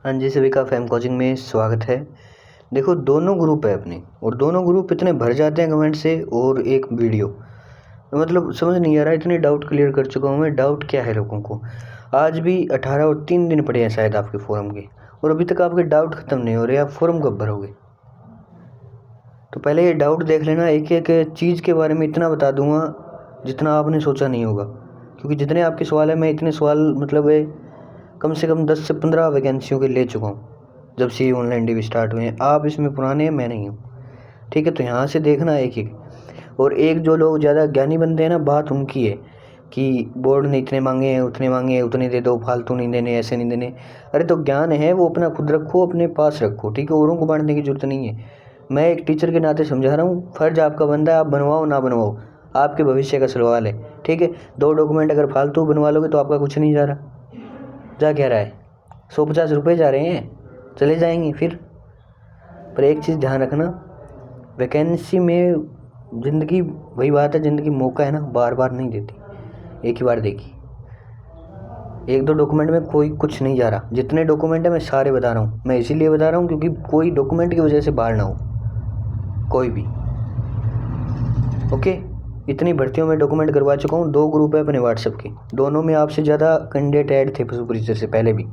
हाँ जी, सभी का फैम कोचिंग में स्वागत है। देखो, दोनों ग्रुप है अपने और दोनों ग्रुप इतने भर जाते हैं कमेंट से और एक वीडियो, मतलब समझ नहीं आ रहा। इतने डाउट क्लियर कर चुका हूँ मैं। डाउट क्या है लोगों को? आज भी 18 और 3 दिन पड़े हैं शायद आपके फोरम के, और अभी तक आपके डाउट ख़त्म नहीं हो रहे। आप फोरम कब भरोगे? तो पहले ये डाउट देख लेना। एक एक चीज़ के बारे में इतना बता दूंगा जितना आपने सोचा नहीं होगा, क्योंकि जितने आपके सवाल है मैं इतने सवाल मतलब कम से कम 10 से 15 वैकेंसियों के ले चुका हूँ जब से ऑनलाइन डिवी स्टार्ट हुए हैं। आप इसमें पुराने हैं, मैं नहीं हूँ, ठीक है? तो यहाँ से देखना एक एक। और एक जो लोग ज़्यादा ज्ञानी बनते हैं ना, बात उनकी है कि बोर्ड ने इतने मांगे हैं, उतने मांगे हैं, उतने दे दो, फालतू नहीं देने, ऐसे नहीं देने। अरे तो ज्ञान है वो अपना खुद रखो, अपने पास रखो, ठीक है? औरों को बांटने की जरूरत नहीं है। मैं एक टीचर के नाते समझा रहा हूँ। फ़र्ज आपका बनता है, आप बनवाओ ना बनवाओ, आपके भविष्य का सवाल है, ठीक है? 2 डॉक्यूमेंट अगर फालतू बनवा लोगे तो आपका कुछ नहीं जा रहा। जा क्या रहा है? 150 रुपये जा रहे हैं, चले जाएंगे फिर। पर एक चीज़ ध्यान रखना, वैकेंसी में ज़िंदगी, वही बात है, ज़िंदगी मौका है ना, बार बार नहीं देती, एक ही बार देगी। 1-2 डॉक्यूमेंट में कोई कुछ नहीं जा रहा। जितने डॉक्यूमेंट है मैं सारे बता रहा हूँ। मैं इसीलिए बता रहा हूँ क्योंकि कोई डॉक्यूमेंट की वजह से बाहर ना हो, कोई भी। ओके, इतनी भर्तियों में डॉक्यूमेंट करवा चुका हूँ। 2 ग्रुप है अपने व्हाट्सएप के, दोनों में आपसे ज़्यादा कैंडिडेट ऐड थे सुपरवाइजर से पहले भी।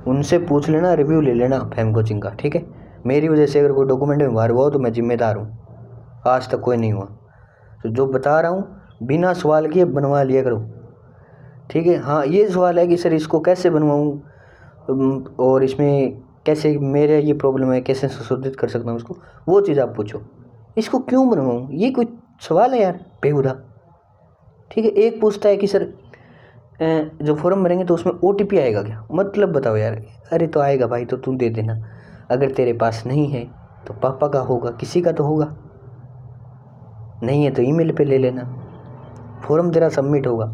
उनसे पूछ लेना, रिव्यू ले लेना फैम कोचिंग का, ठीक है? मेरी वजह से अगर कोई डॉक्यूमेंट में बाहर हुआ हो तो मैं जिम्मेदार हूँ। आज तक कोई नहीं हुआ। तो जो बता रहा हूँ बिना सवाल किए बनवा लिया करो, ठीक है? हाँ, ये सवाल है कि सर इसको कैसे बनवाऊँ और इसमें कैसे मेरे ये प्रॉब्लम है, कैसे संशोधित कर सकता हूँ उसको, वो चीज़ आप पूछो। इसको क्यों बनवाऊँ, ये कोई सवाल है यार? बेहुदा, ठीक है? एक पूछता है कि सर जो फॉर्म भरेंगे तो उसमें OTP आएगा क्या? मतलब बताओ यार। अरे तो आएगा भाई, तो तू दे देना। अगर तेरे पास नहीं है तो पापा का होगा, किसी का तो होगा। नहीं है तो ईमेल पे ले लेना, फॉर्म तेरा सबमिट होगा।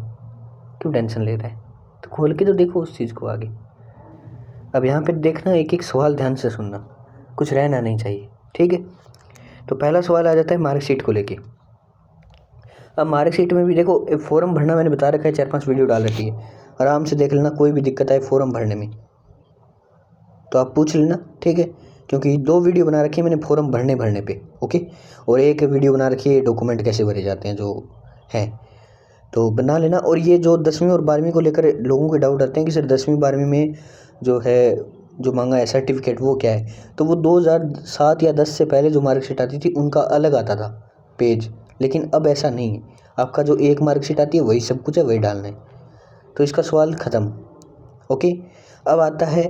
क्यों टेंशन ले रहा है? तो खोल के तो देखो उस चीज़ को आगे। अब यहाँ पे देखना, एक एक सवाल ध्यान से सुनना, कुछ रहना नहीं चाहिए, ठीक है? तो पहला सवाल आ जाता है मार्कशीट को लेके। अब मार्कशीट में भी देखो, फॉर्म भरना मैंने बता रखा है, 4-5 वीडियो डाल रखी है, आराम से देख लेना। कोई भी दिक्कत आए फॉर्म भरने में तो आप पूछ लेना, ठीक है? क्योंकि 2 वीडियो बना रखी है मैंने फॉर्म भरने पे, ओके? और एक वीडियो बना रखी है डॉक्यूमेंट कैसे भरे जाते हैं, जो है तो बना लेना। और ये जो 10वीं और 12वीं को लेकर लोगों के डाउट आते हैं कि सर 10वीं 12वीं में जो है, जो मांगा है सर्टिफिकेट, वो क्या है? तो वो 2007 या 10 से पहले जो मार्कशीट आती थी उनका अलग आता था पेज, लेकिन अब ऐसा नहीं है। आपका जो एक मार्कशीट आती है वही सब कुछ है, वही डालना है। तो इसका सवाल ख़त्म, ओके? अब आता है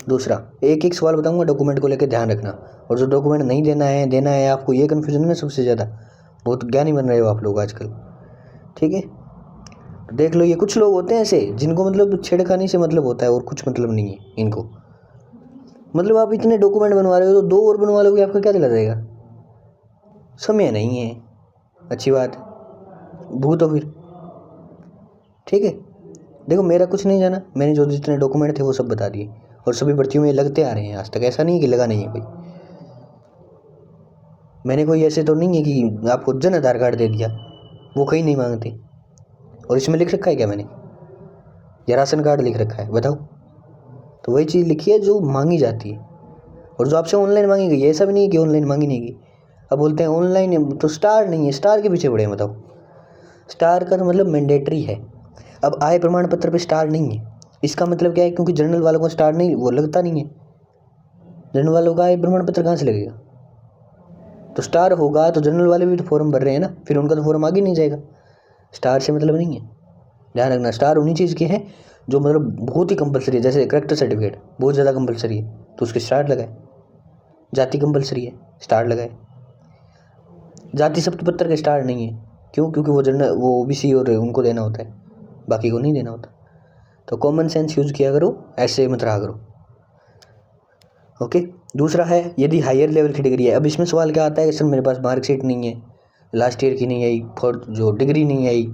दूसरा। एक एक सवाल बताऊंगा डॉक्यूमेंट को लेकर, ध्यान रखना। और जो डॉक्यूमेंट नहीं देना है आपको, ये कन्फ्यूजन है ना सबसे ज़्यादा। बहुत ज्ञानी बन रहे हो आप लोग आजकल, ठीक है? देख लो, ये कुछ लोग होते हैं ऐसे जिनको मतलब छेड़खानी से मतलब होता है और कुछ मतलब नहीं है इनको। मतलब आप इतने डॉक्यूमेंट बनवा रहे हो तो 2 और बनवा लोगे, आपका क्या चला जाएगा? समय नहीं है, अच्छी बात, भूत हो फिर, ठीक है? देखो, मेरा कुछ नहीं जाना, मैंने जो जितने डॉक्यूमेंट थे वो सब बता दिए, और सभी भर्तियों में लगते आ रहे हैं आज तक। ऐसा नहीं है कि लगा नहीं है कोई। मैंने कोई ऐसे तो नहीं है कि आपको जन आधार कार्ड दे दिया, वो कहीं नहीं मांगते। और इसमें लिख रखा है क्या मैंने, या राशन कार्ड लिख रखा है? बताओ। तो वही चीज़ लिखी है जो मांगी जाती है, और जो आपसे ऑनलाइन मांगी गई है। ऐसा भी नहीं है कि ऑनलाइन मांगी नहीं गई। अब बोलते हैं ऑनलाइन तो स्टार नहीं है, स्टार के पीछे पड़े हैं, बताओ। स्टार का तो मतलब मैंडेटरी है। अब आय प्रमाण पत्र पे स्टार नहीं है, इसका मतलब क्या है? क्योंकि जनरल वालों को स्टार नहीं, वो लगता नहीं है। जनरल वालों का आय प्रमाण पत्र कहाँ से लगेगा? तो स्टार होगा तो जनरल वाले भी तो फॉर्म भर रहे हैं ना, फिर उनका तो फॉर्म आगे नहीं जाएगा। स्टार से मतलब नहीं है, ध्यान रखना। स्टार उन्हीं चीज़ के हैं जो मतलब बहुत ही कंपलसरी है। जैसे करेक्टर सर्टिफिकेट बहुत ज़्यादा कंपलसरी है तो उसके स्टार लगाए। जाति कंपलसरी है, स्टार लगाए। जाति शब्द का स्टार नहीं है, क्यों? क्योंकि वो जनरल, वो OBC और उनको देना होता है, बाकी को नहीं देना होता। तो कॉमन सेंस यूज़ किया करो, ऐसे मत रहा करो, ओके? दूसरा है, यदि हायर लेवल की डिग्री है। अब इसमें सवाल क्या आता है कि सर मेरे पास मार्कशीट नहीं है, लास्ट ईयर की नहीं आई, फोर्थ जो डिग्री नहीं आई,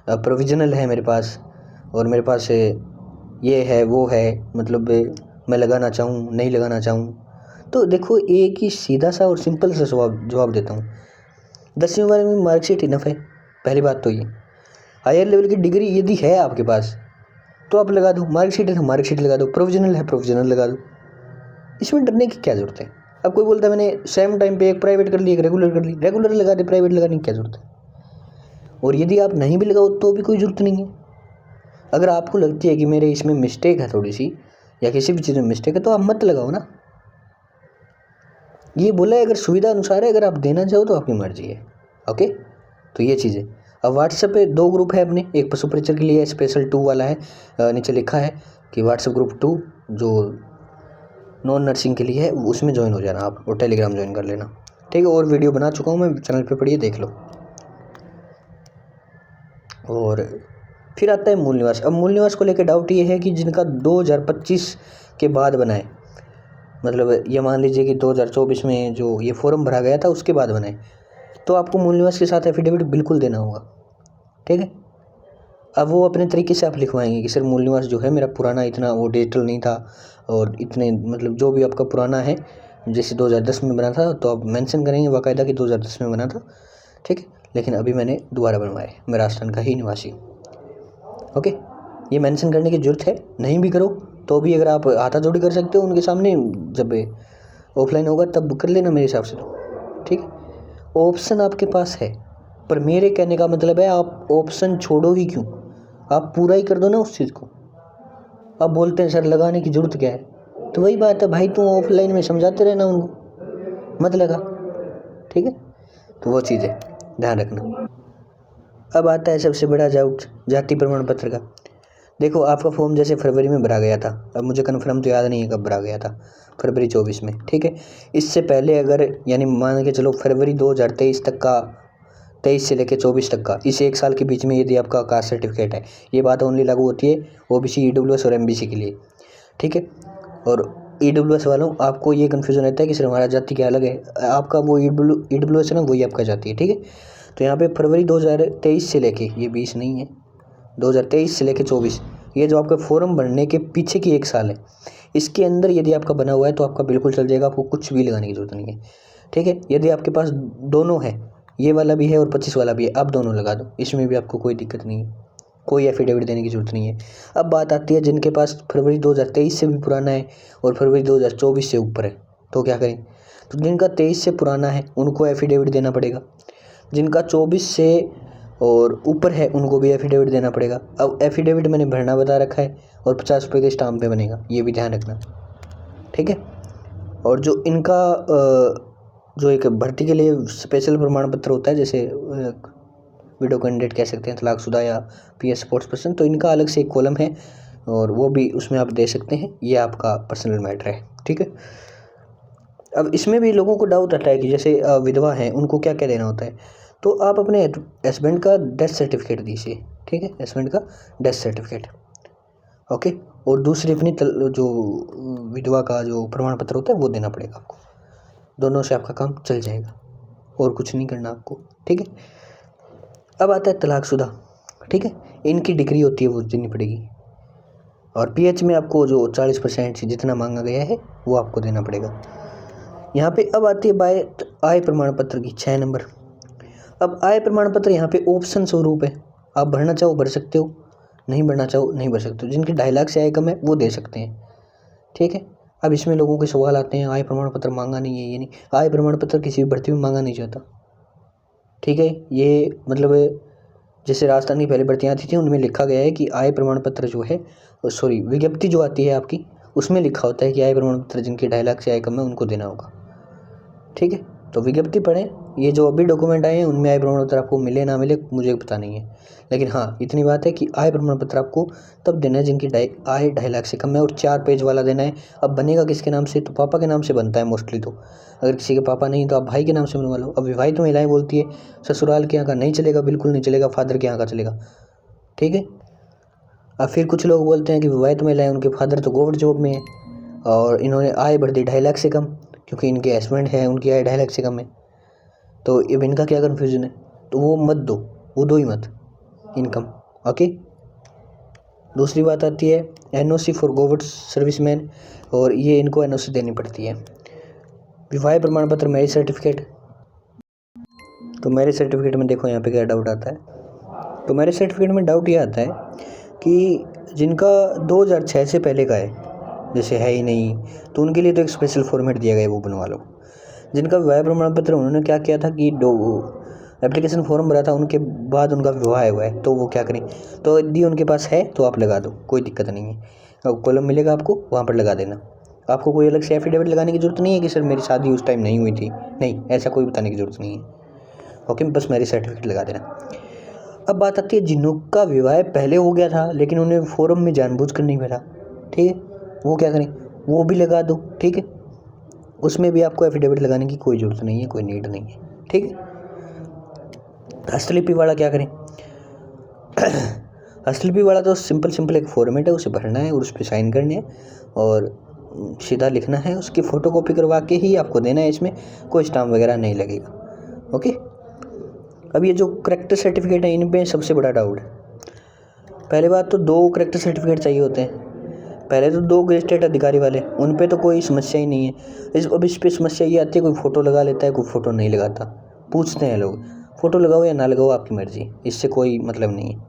प्रोविजनल है मेरे पास, और मेरे पास ये है वो है, मतलब मैं लगाना चाहूँ नहीं लगाना चाहूँ। तो देखो, एक ही सीधा सा और सिंपल सा जवाब देता हूँ। 10वीं 12वीं में मार्कशीट इनफ है, पहली बात तो ये। हायर लेवल की डिग्री यदि है आपके पास तो आप लगा दो, मार्कशीट है तो मार्कशीट लगा दो, प्रोविजनल है प्रोविजनल लगा दो। इसमें डरने की क्या ज़रूरत है? अब कोई बोलता है मैंने सेम टाइम पे एक प्राइवेट कर ली एक रेगुलर कर ली, रेगुलर लगा दे, प्राइवेट लगाने की क्या ज़रूरत है? और यदि आप नहीं भी लगाओ तो भी कोई ज़रूरत नहीं है। अगर आपको लगती है कि मेरे इसमें मिस्टेक है थोड़ी सी या किसी भी चीज़ में मिस्टेक है तो आप मत लगाओ ना। ये बोला है अगर सुविधा अनुसार है, अगर आप देना चाहो तो आपकी मर्जी है। ओके, तो ये चीज़ है। अब व्हाट्सएप पे 2 ग्रुप है अपने, एक पशु परिचर के लिए स्पेशल 2 वाला है, नीचे लिखा है कि व्हाट्सएप ग्रुप 2 जो नॉन नर्सिंग के लिए है, उसमें ज्वाइन हो जाना आप और टेलीग्राम ज्वाइन कर लेना, ठीक है। और वीडियो बना चुका हूँ मैं, चैनल पे पढ़िए देख लो। और फिर आता है मूल निवास। अब मूल निवास को लेकर डाउट ये है कि जिनका 2025 के बाद बनाए, मतलब ये मान लीजिए कि 2024 में जो ये फॉर्म भरा गया था उसके बाद बनाए, तो आपको मूल निवास के साथ एफिडेविट बिल्कुल देना होगा, ठीक है। अब वो अपने तरीके से आप लिखवाएंगे कि सर मूल निवास जो है मेरा पुराना इतना वो डिजिटल नहीं था और इतने मतलब जो भी आपका पुराना है, जैसे 2010 में बना था तो आप मेंशन करेंगे बाकायदा कि 2010 में बना था, ठीक है, लेकिन अभी मैंने दोबारा बनवाया है, मैं राजस्थान का ही निवासी हूँ। ओके, ये मेंशन करने की ज़रूरत है। नहीं भी करो तो भी अगर आप हाथाजोड़ी कर सकते हो उनके सामने, जब ऑफलाइन होगा तब कर लेना मेरे हिसाब से तो, ठीक है। ऑप्शन आपके पास है, पर मेरे कहने का मतलब है आप ऑप्शन छोड़ो ही क्यों, आप पूरा ही कर दो ना उस चीज़ को। आप बोलते हैं सर लगाने की ज़रूरत क्या है, तो वही बात है भाई, तुम ऑफलाइन में समझाते रहना उनको, मत लगा, ठीक है। तो वो चीज़ है, ध्यान रखना। अब आता है सबसे बड़ा डाउट जाति प्रमाण पत्र का। देखो आपका फॉर्म जैसे फरवरी में भरा गया था, अब मुझे कन्फर्म तो याद नहीं है कब भरा गया था, फरवरी 24 में, ठीक है। इससे पहले अगर यानी मान के चलो फरवरी 2023 तक का, 23 से लेकर 24 तक का, इस 1 साल के बीच में यदि आपका कास्ट सर्टिफिकेट है, ये बात ओनली लागू होती है ओबीसी, ईडब्ल्यूएस और एमबीसी के लिए, ठीक है। और ईडब्ल्यूएस वालों आपको ये कन्फ्यूजन रहता है कि सर हमारा जाति क्या अलग है, आपका वो ईडब्ल्यूएस है ना, वही आपका जाति है, ठीक है। तो यहाँ पे फरवरी 2023 से लेके, ये 20 नहीं है, 2023 से लेके 24, ये जो आपका फॉर्म भरने के पीछे की 1 साल है, इसके अंदर यदि आपका बना हुआ है तो आपका बिल्कुल चल जाएगा, आपको कुछ भी लगाने की ज़रूरत नहीं है, ठीक है। यदि आपके पास दोनों है, ये वाला भी है और 25 वाला भी है, आप दोनों लगा दो, इसमें भी आपको कोई दिक्कत नहीं है, कोई एफिडेविट देने की ज़रूरत नहीं है। अब बात आती है जिनके पास फरवरी 2023 से भी पुराना है और फरवरी 2024 से ऊपर है, तो क्या करें? तो जिनका 23 से पुराना है उनको एफिडेविट देना पड़ेगा, जिनका 24 से और ऊपर है उनको भी एफिडेविट देना पड़ेगा। अब एफिडेविट मैंने भरना बता रखा है और 50 रुपये के स्टाम्प पे बनेगा, ये भी ध्यान रखना, ठीक है। और जो इनका जो एक भर्ती के लिए स्पेशल प्रमाण पत्र होता है, जैसे विडो कैंडिडेट कह सकते हैं, तलाकशुदा या पीएस स्पोर्ट्स पर्सन, तो इनका अलग से एक कॉलम है और वो भी उसमें आप दे सकते हैं, ये आपका पर्सनल मैटर है, ठीक है। अब इसमें भी लोगों को डाउट आता है कि जैसे विधवा हैं उनको क्या क्या देना होता है, तो आप अपने हस्बैंड का डेथ सर्टिफिकेट दीजिए, ठीक है, हस्बैंड का डेथ सर्टिफिकेट, ओके। और दूसरी अपनी जो विधवा का जो प्रमाण पत्र होता है वो देना पड़ेगा आपको, दोनों से आपका काम चल जाएगा और कुछ नहीं करना आपको, ठीक है। अब आता है तलाकशुदा, ठीक है, इनकी डिग्री होती है वो देनी पड़ेगी और पीएच में आपको जो 40% से जितना मांगा गया है वो आपको देना पड़ेगा। यहाँ पे अब आती है बात आय प्रमाण पत्र की, 6 नंबर। अब आय प्रमाण पत्र यहाँ पे ऑप्शन स्वरूप है, आप भरना चाहो भर सकते हो, नहीं भरना चाहो नहीं भर सकते हो। जिनकी 2.5 लाख से आय कम है वो दे सकते हैं, ठीक है। अब इसमें लोगों के सवाल आते हैं, आय प्रमाण पत्र मांगा नहीं है, ये नहीं, आय प्रमाण पत्र किसी भी भर्ती में मांगा नहीं जाता, ठीक है। ये मतलब जैसे राजस्थान की पहले भर्तियाँ आती थी उनमें लिखा गया है कि आय प्रमाण पत्र जो है, सॉरी विज्ञप्ति जो आती है आपकी, उसमें लिखा होता है कि आय प्रमाण पत्र जिनकी 2.5 लाख से आय कम है उनको देना होगा, ठीक है। तो विज्ञप्ति पढ़ें, ये जो अभी डॉक्यूमेंट आए हैं उनमें आय प्रमाण पत्र आपको मिले ना मिले मुझे पता नहीं है, लेकिन हाँ इतनी बात है कि आय प्रमाण पत्र आपको तब देना है जिनकी आय 2.5 लाख से कम है और 4 पेज वाला देना है। अब बनेगा किसके नाम से? तो पापा के नाम से बनता है मोस्टली, तो अगर किसी के पापा नहीं तो आप भाई के नाम से बनवा लो। अब विवाहित महिलाएं बोलती है ससुराल के यहाँ का नहीं चलेगा, बिल्कुल नहीं चलेगा, फादर के यहाँ का चलेगा, ठीक है। अब फिर कुछ लोग बोलते हैं कि विवाहित महिलाएं उनके फादर तो गवर्नमेंट जॉब में है और इन्होंने आय भर दी 2.5 लाख से कम, क्योंकि इनके हस्बैंड है उनकी आय 2.5 लाख से कम है, तो अब इनका क्या कन्फ्यूजन है? तो वो मत दो, वो दो ही मत इनकम, ओके। दूसरी बात आती है एनओसी फॉर गवर्नमेंट सर्विसमैन, और ये इनको एनओसी देनी पड़ती है। विवाह प्रमाण पत्र, मैरिज सर्टिफिकेट, तो मैरिज सर्टिफिकेट में देखो यहाँ पे क्या डाउट आता है। तो मैरिज सर्टिफिकेट में डाउट ये आता है कि जिनका 2006 से पहले का है, जैसे है ही नहीं, तो उनके लिए तो एक स्पेशल फॉर्मेट दिया गया है, वो बनवा लो। जिनका विवाह प्रमाण पत्र, उन्होंने क्या किया था कि एप्लीकेशन फॉर्म भरा था, उनके बाद उनका विवाह हुआ है, तो वो क्या करें, तो यदि उनके पास है तो आप लगा दो, कोई दिक्कत नहीं है। अब कॉलम मिलेगा आपको, वहाँ पर लगा देना। आपको कोई अलग से एफिडेविट लगाने की ज़रूरत नहीं है कि सर मेरी शादी उस टाइम नहीं हुई थी, नहीं, ऐसा कोई बताने की ज़रूरत नहीं है। ओके, बस मैरिज सर्टिफिकेट लगा देना। अब बात आती है जिनका विवाह पहले हो गया था लेकिन उन्हें फॉर्म में जानबूझकर नहीं भरा, ठीक है, वो क्या करें, वो भी लगा दो, ठीक है। उसमें भी आपको एफिडेविट लगाने की कोई ज़रूरत नहीं है, कोई नीड नहीं है, ठीक है। हस्तलिपि वाला क्या करें? हस्तलिपि वाला तो सिंपल एक फॉर्मेट है, उसे भरना है और उस पर साइन करने हैं और सीधा लिखना है, उसकी फ़ोटोकॉपी करवा के ही आपको देना है, इसमें कोई स्टाम्प वगैरह नहीं लगेगा। ओके। अब ये जो करेक्टर सर्टिफिकेट है, इन पे सबसे बड़ा डाउट है। पहले बात तो 2 करेक्टर सर्टिफिकेट चाहिए होते हैं। पहले तो 2 गेजेटेड अधिकारी वाले, उन पे तो कोई समस्या ही नहीं है। अब इस पे समस्या ये आती है, कोई फ़ोटो लगा लेता है, कोई फ़ोटो नहीं लगाता। पूछते हैं लोग, फ़ोटो लगाओ या ना लगाओ आपकी मर्ज़ी, इससे कोई मतलब नहीं है।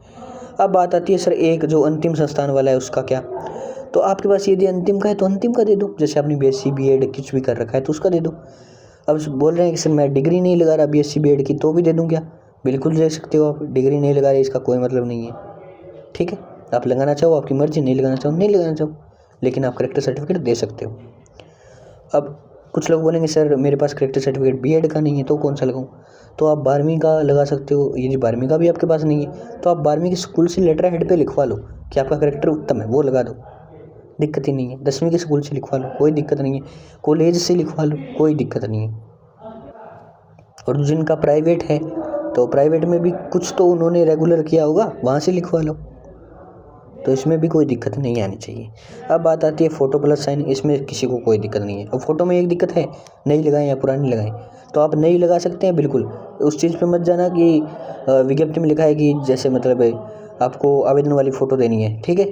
अब बात आती है सर एक जो अंतिम संस्थान वाला है उसका क्या? तो आपके पास यदि अंतिम का है तो अंतिम का दे दो, जैसे आपने BSc BEd कुछ भी कर रखा है तो उसका दे दो। अब बोल रहे हैं कि सर मैं डिग्री नहीं लगा रहा BSc BEd की, तो भी दे दूँ क्या? बिल्कुल दे सकते हो आप, डिग्री नहीं लगा रहे इसका कोई मतलब नहीं है, ठीक है। आप लगाना चाहो आपकी मर्ज़ी, नहीं लगाना चाहो नहीं लगाना चाहो, लेकिन आप करेक्टर सर्टिफिकेट दे सकते हो। अब कुछ लोग बोलेंगे सर मेरे पास करेक्टर सर्टिफिकेट BEd का नहीं है तो कौन सा लगाऊँ? तो आप 12वीं का लगा सकते हो। यदि 12वीं का भी आपके पास नहीं है तो आप 12वीं के स्कूल से लेटर हेड पे लिखवा लो कि आपका करेक्टर उत्तम है, वो लगा दो, दिक्कत ही नहीं है। 10वीं के स्कूल से लिखवा लो, कोई दिक्कत नहीं है। कॉलेज से लिखवा लो, कोई दिक्कत नहीं है। और जिनका प्राइवेट है तो प्राइवेट में भी कुछ तो उन्होंने रेगुलर किया होगा, वहाँ से लिखवा लो, तो इसमें भी कोई दिक्कत नहीं आनी चाहिए। अब बात आती है फ़ोटो प्लस साइन, इसमें किसी को कोई दिक्कत नहीं है। अब फ़ोटो में एक दिक्कत है, नई लगाएं या पुरानी लगाएं, तो आप नई लगा सकते हैं बिल्कुल। उस चीज़ पे मत जाना कि विज्ञप्ति में लिखा है कि जैसे मतलब आपको आवेदन वाली फ़ोटो देनी है, ठीक है,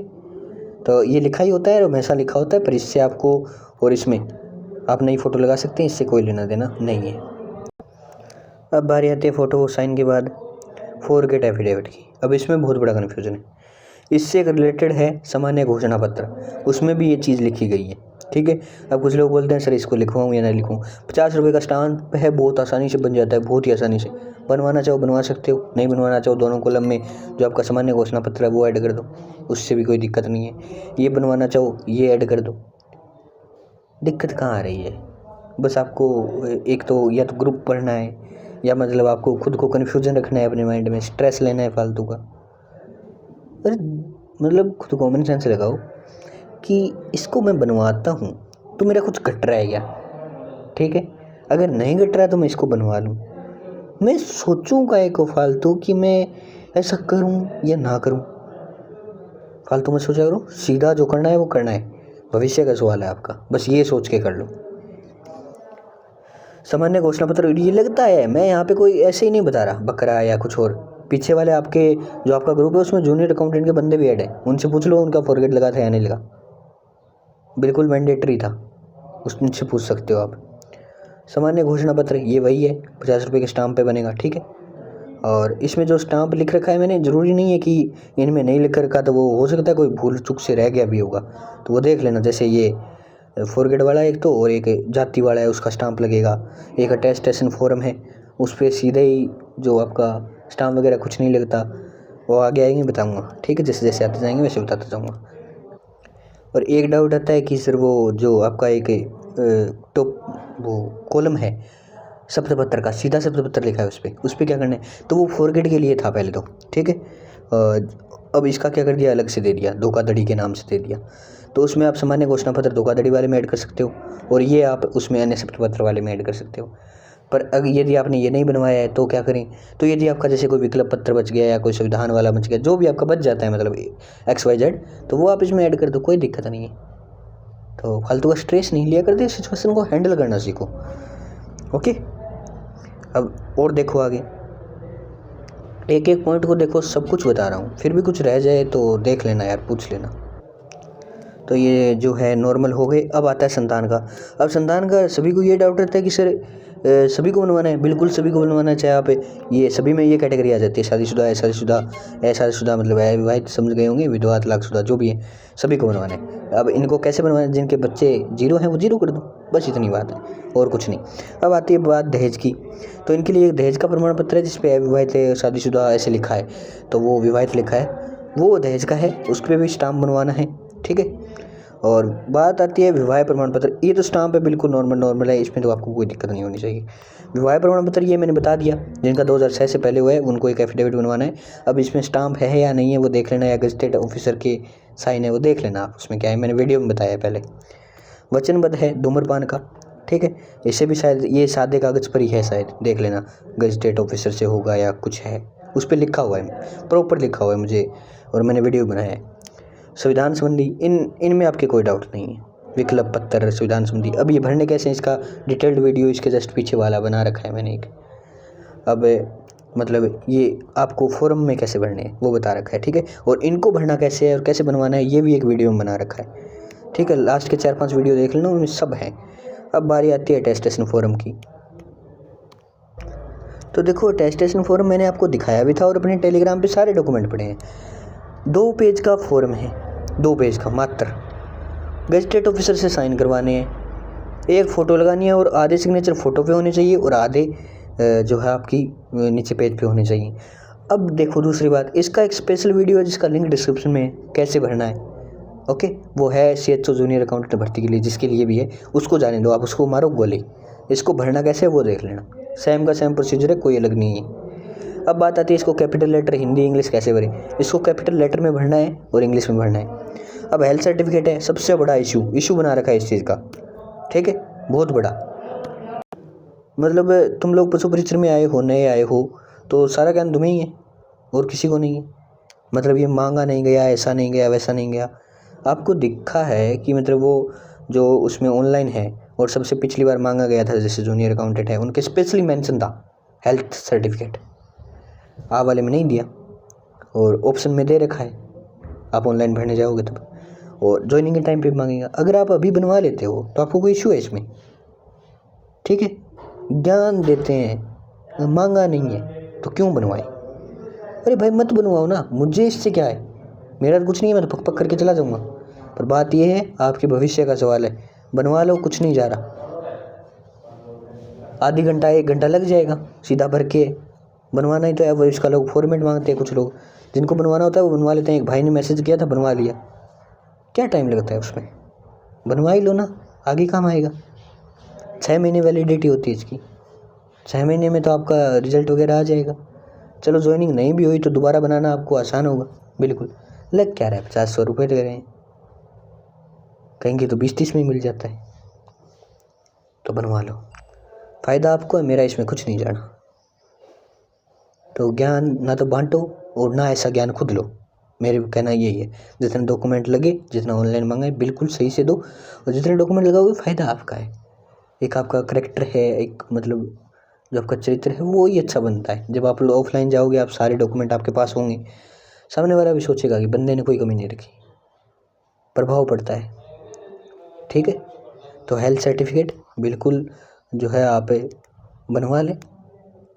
तो ये लिखा ही होता है, हमेशा लिखा होता है, पर इससे आपको और इसमें आप नई फ़ोटो लगा सकते हैं, इससे कोई लेना देना नहीं है। अब बारी आती है फ़ोटो साइन के बाद फॉरगेट एफिडेविट की। अब इसमें बहुत बड़ा कन्फ्यूज़न है। इससे एक रिलेटेड है सामान्य घोषणा पत्र, उसमें भी ये चीज़ लिखी गई है, ठीक है। अब कुछ लोग बोलते हैं सर इसको लिखवाऊँ या नहीं लिखूँ। 50 रुपये का स्टाम्प है, बहुत आसानी से बन जाता है, बहुत ही आसानी से। बनवाना चाहो बनवा सकते हो, नहीं बनवाना चाहो दोनों कॉलम में जो आपका सामान्य घोषणा पत्र है वो ऐड कर दो, उससे भी कोई दिक्कत नहीं है। ये बनवाना चाहो ये ऐड कर दो, दिक्कत कहाँ आ रही है? बस आपको एक तो या तो ग्रुप पढ़ना है या मतलब आपको खुद को कन्फ्यूजन रखना है, अपने माइंड में स्ट्रेस लेना है फालतू का। अरे मतलब खुद कॉमन सेंस लगाओ कि इसको मैं बनवाता हूँ तो मेरा कुछ घट रहा है क्या, ठीक है। अगर नहीं घट रहा है तो मैं इसको बनवा लूँ। मैं सोचूँ काहे को फालतू कि मैं ऐसा करूँ या ना करूँ, फालतू में सोचा करो, सीधा जो करना है वो करना है, भविष्य का सवाल है आपका, बस ये सोच के कर लो। सामान्य घोषणा पत्र ये लगता है मैं यहाँ पे कोई ऐसे ही नहीं बता रहा बकरा या कुछ और, पीछे वाले आपके जो आपका ग्रुप है उसमें जूनियर अकाउंटेंट के बंदे भी ऐड हैं, उनसे पूछ लो उनका फॉरगेट लगा था या नहीं लगा, बिल्कुल मैंडेटरी था, उससे पूछ सकते हो आप। सामान्य घोषणा पत्र ये वही है, 50 रुपये के स्टाम्प पे बनेगा, ठीक है। और इसमें जो स्टाम्प लिख रखा है मैंने, ज़रूरी नहीं है कि इनमें नहीं लिख रखा, तो वो हो सकता है कोई भूल चूक से रह गया भी होगा, तो वो देख लेना। जैसे ये फॉरगेट वाला एक तो, और एक जाति वाला है उसका स्टाम्प लगेगा, एक अटेस्टेशन फॉर्म है उस पर सीधे ही जो आपका स्टाम्प वगैरह कुछ नहीं लगता, वो आगे आएंगे बताऊंगा, ठीक है, जैसे जैसे आते जाएंगे वैसे बताता जाऊंगा। और एक डाउट आता है कि सर वो जो आपका एक टॉप वो कॉलम है शब्दपत्र का, सीधा शब्दपत्र लिखा है उस पर क्या करना है, तो वो फॉरगेट के लिए था पहले तो, ठीक है। अब इसका क्या कर दिया, अलग से दे दिया, धोखाधड़ी के नाम से दे दिया। तो उसमें आप सामान्य घोषणा पत्र धोखाधड़ी वाले में ऐड कर सकते हो, और ये आप उसमें अन्य शब्दपत्र वाले में ऐड कर सकते हो। पर अगर यदि आपने ये नहीं बनवाया है तो क्या करें, तो यदि आपका जैसे कोई विकल्प पत्र बच गया या कोई संविधान वाला बच गया, जो भी आपका बच जाता है मतलब XYZ, तो वो आप इसमें ऐड कर दो, कोई दिक्कत नहीं है। तो फालतू का स्ट्रेस नहीं लिया करते, सिचुएशन को हैंडल करना सीखो, ओके। अब और देखो आगे, एक एक पॉइंट को देखो, सब कुछ बता रहा हूँ, फिर भी कुछ रह जाए तो देख लेना यार, पूछ लेना। तो ये जो है नॉर्मल हो गए। अब आता है संतान का। अब संतान का सभी को ये डाउट रहता है कि सर सभी को बनवाना है। बिल्कुल सभी को बनवाना है, चाहे आप ये सभी में ये कैटेगरी आ जाती है, शादीशुदा, अशादीशुदा मतलब अविवाहित समझ गए होंगे, विधवा, तलाकशुदा, जो भी है सभी को बनवाना है। अब इनको कैसे बनवाना है? जिनके बच्चे 0 हैं वो 0 कर दो, बस इतनी बात है और कुछ नहीं। अब आती है बात दहेज की। तो इनके लिए एक दहेज का प्रमाण पत्र है जिसपे अविवाहित, शादीशुदा ऐसे लिखा है, तो वो विवाहित लिखा है, वो दहेज का है, उस पर भी स्टाम्प बनवाना है। ठीक है। और बात आती है विवाह प्रमाण पत्र। ये तो स्टाम्प है, बिल्कुल नॉर्मल है, इसमें तो आपको कोई दिक्कत नहीं होनी चाहिए। विवाह प्रमाण पत्र ये मैंने बता दिया, जिनका 2006 से पहले हुआ है उनको एक एफिडेविट बनवाना है। अब इसमें स्टाम्प है या नहीं है वो देख लेना, या गजटेड ऑफिसर के साइन है वो देख लेना आप, उसमें क्या है मैंने वीडियो में बताया पहले। वचनबद्ध है धूम्रपान का। ठीक है। इसे भी शायद ये सादे कागज़ पर ही है, शायद देख लेना, गजटेड ऑफिसर से होगा या कुछ है, उस पर लिखा हुआ है, प्रॉपर लिखा हुआ है मुझे, और मैंने वीडियो बनाया है। संविधान संबंधी इनमें आपके कोई डाउट नहीं है। विकल्प पत्र, संविधान संबंधी, अब ये भरने कैसे हैं इसका डिटेल्ड वीडियो इसके जस्ट पीछे वाला बना रखा है मैंने एक। अब मतलब ये आपको फॉर्म में कैसे भरने हैं वो बता रखा है। ठीक है। और इनको भरना कैसे है और कैसे बनवाना है ये भी एक वीडियो में बना रखा है। ठीक है। लास्ट के 4-5 वीडियो देख लेना, उनमें सब है। अब बारी आती है अटेस्टेशन फॉर्म की। तो देखो अटेस्टेशन फॉर्म मैंने आपको दिखाया भी था और अपने टेलीग्राम पे सारे डॉक्यूमेंट पड़े हैं। 2 पेज का फॉर्म है, 2 पेज का मात्र। गजटेड ऑफिसर से साइन करवाने हैं, एक फ़ोटो लगानी है और आधे सिग्नेचर फ़ोटो पे होने चाहिए और आधे जो है आपकी नीचे पेज पे होने चाहिए। अब देखो दूसरी बात, इसका एक स्पेशल वीडियो है जिसका लिंक डिस्क्रिप्शन में है, कैसे भरना है। ओके, वो है CHO जूनियर अकाउंटेंट भर्ती के लिए, जिसके लिए भी है उसको जाने दो, आप उसको मारो गोली। इसको भरना कैसे है वो देख लेना, सेम का सेम प्रोसीजर है, कोई अलग नहीं है। अब बात आती है इसको कैपिटल लेटर हिंदी इंग्लिश कैसे भरें। इसको कैपिटल लेटर में भरना है और इंग्लिश में भरना है। अब हेल्थ सर्टिफिकेट है सबसे बड़ा इशू बना रखा है इस चीज़ का। ठीक है, बहुत बड़ा। मतलब तुम लोग पशु परिचर में आए हो, नए आए हो, तो सारा ज्ञान तुम्हें ही है और किसी को नहीं है। मतलब ये मांगा नहीं गया, ऐसा नहीं गया, वैसा नहीं गया। आपको दिखा है कि मतलब वो जो उसमें ऑनलाइन है और सबसे पिछली बार मांगा गया था जैसे जूनियर अकाउंटेंट है उनके स्पेशली मेंशन था हेल्थ सर्टिफिकेट, आ वाले में नहीं दिया और ऑप्शन में दे रखा है, आप ऑनलाइन भरने जाओगे तब, और ज्वाइनिंग के टाइम पे मांगेगा। अगर आप अभी बनवा लेते हो तो आपको कोई इशू है इसमें। ठीक है, ज्ञान देते हैं, मांगा नहीं है तो क्यों बनवाएं। अरे भाई मत बनवाओ ना, मुझे इससे क्या है, मेरा तो कुछ नहीं है, मैं तो पक पक करके चला जाऊँगा। पर बात ये है आपके भविष्य का सवाल है, बनवा लो, कुछ नहीं जा रहा, आधी घंटा 1 घंटा लग जाएगा सीधा भर के। बनवाना ही तो है, वो इसका लोग फॉर्मेट मांगते हैं, कुछ लोग जिनको बनवाना होता है वो बनवा लेते हैं। एक भाई ने मैसेज किया था, बनवा लिया, क्या टाइम लगता है उसमें, बनवा ही लो ना, आगे काम आएगा। 6 महीने वैलिडिटी होती है इसकी, 6 महीने में तो आपका रिजल्ट वगैरह आ जाएगा। चलो ज्वाइनिंग नहीं भी हुई तो दोबारा बनाना आपको आसान होगा, बिल्कुल। लग क्या रहा है, 50-100 रुपये लग रहे हैं, कहेंगे तो 20-30 में मिल जाता है, तो बनवा लो, फ़ायदा आपको है, मेरा इसमें कुछ नहीं जाना। तो ज्ञान ना तो बांटो और ना ऐसा ज्ञान खुद लो, मेरे कहना यही है। जितने डॉक्यूमेंट लगे, जितना ऑनलाइन मांगा है बिल्कुल सही से दो, और जितने डॉक्यूमेंट लगाओगे फ़ायदा आपका है। एक आपका करैक्टर है, एक मतलब जो आपका चरित्र है वो ही अच्छा बनता है। जब आप ऑफलाइन जाओगे, आप सारे डॉक्यूमेंट आपके पास होंगे, सामने वाला भी सोचेगा कि बंदे ने कोई कमी नहीं रखी, प्रभाव पड़ता है। ठीक है। तो हेल्थ सर्टिफिकेट बिल्कुल जो है आप बनवा लें,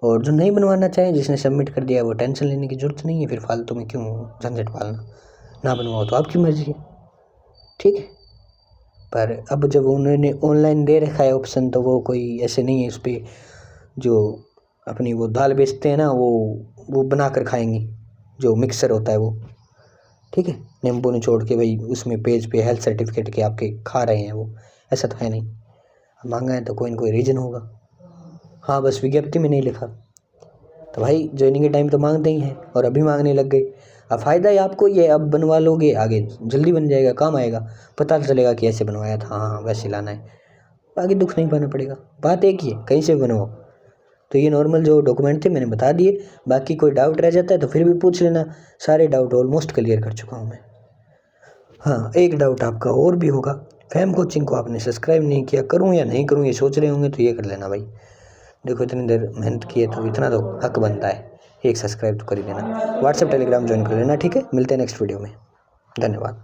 और जो नहीं बनवाना चाहें, जिसने सबमिट कर दिया है, वो टेंशन लेने की ज़रूरत नहीं है, फिर फालतू में क्यों झंझट पालना। ना बनवाओ तो आपकी मर्ज़ी है। ठीक है। पर अब जब उन्होंने ऑनलाइन दे रखा है ऑप्शन, तो वो कोई ऐसे नहीं है, उस पर जो अपनी वो दाल बेचते हैं ना, वो बना कर खाएंगी, जो मिक्सर होता है वो। ठीक है, नींबू निचोड़ के भाई उसमें पेज पे हेल्थ सर्टिफिकेट के आपके खा रहे हैं, वो ऐसा तो है नहीं। मांगा है तो कोई ना कोई रीज़न होगा। हाँ, बस विज्ञप्ति में नहीं लिखा, तो भाई ज्वाइनिंग के टाइम तो मांगते ही हैं और अभी मांगने लग गए। अब फ़ायदा ही आपको ये, अब बनवा लोगे आगे जल्दी बन जाएगा, काम आएगा, पता चलेगा कि ऐसे बनवाया था, हाँ वैसे लाना है, आगे दुख नहीं पाना पड़ेगा। बात एक ही है, कहीं से भी बनवाओ। तो ये नॉर्मल जो डॉक्यूमेंट थे मैंने बता दिए, बाकी कोई डाउट रह जाता है तो फिर भी पूछ लेना, सारे डाउट ऑलमोस्ट क्लियर कर चुका हूँ मैं। हाँ, एक डाउट आपका और भी होगा, फैम कोचिंग को आपने सब्सक्राइब नहीं किया, करूँ या नहीं करूँ ये सोच रहे होंगे, तो ये कर लेना भाई। देखो इतनी देर मेहनत की है तो इतना तो हक बनता है, एक सब्सक्राइब तो कर ही देना। व्हाट्सएप टेलीग्राम ज्वाइन कर लेना। ठीक है, मिलते हैं नेक्स्ट वीडियो में, धन्यवाद।